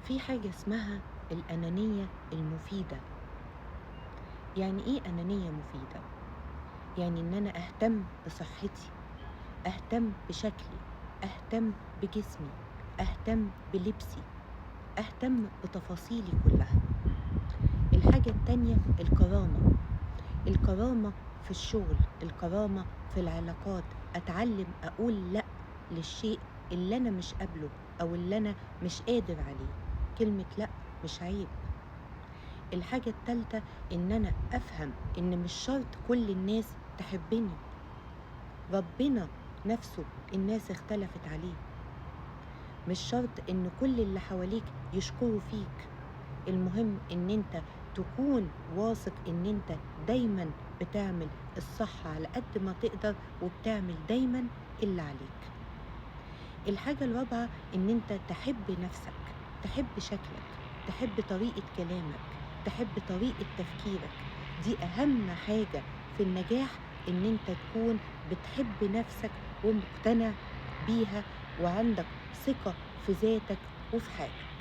في حاجة اسمها الأنانية المفيدة. يعني إيه أنانية مفيدة؟ يعني إن أنا أهتم بصحتي، أهتم بشكلي، أهتم بجسمي، أهتم بلبسي، أهتم بتفاصيلي كلها. الحاجة التانية الكرامة. الكرامة في الشغل، الكرامة في العلاقات، أتعلم أقول لأ للشيء اللي أنا مش قابله أو اللي أنا مش قادر عليه. كلمة لأ مش عيب. الحاجة التالتة إن أنا أفهم إن مش شرط كل الناس تحبني. ربنا نفسه الناس اختلفت عليه. مش شرط إن كل اللي حواليك يشكروا فيك. المهم إن أنت تكون واثق إن أنت دايما بتعمل الصح على قد ما تقدر، وبتعمل دايما اللي عليك. الحاجة الرابعة إن أنت تحب نفسك، تحب شكلك، تحب طريقة كلامك، تحب طريقة تفكيرك. دي أهم حاجة في النجاح، إن أنت تكون بتحب نفسك ومقتنع بيها، وعندك ثقة في ذاتك وفي حالك.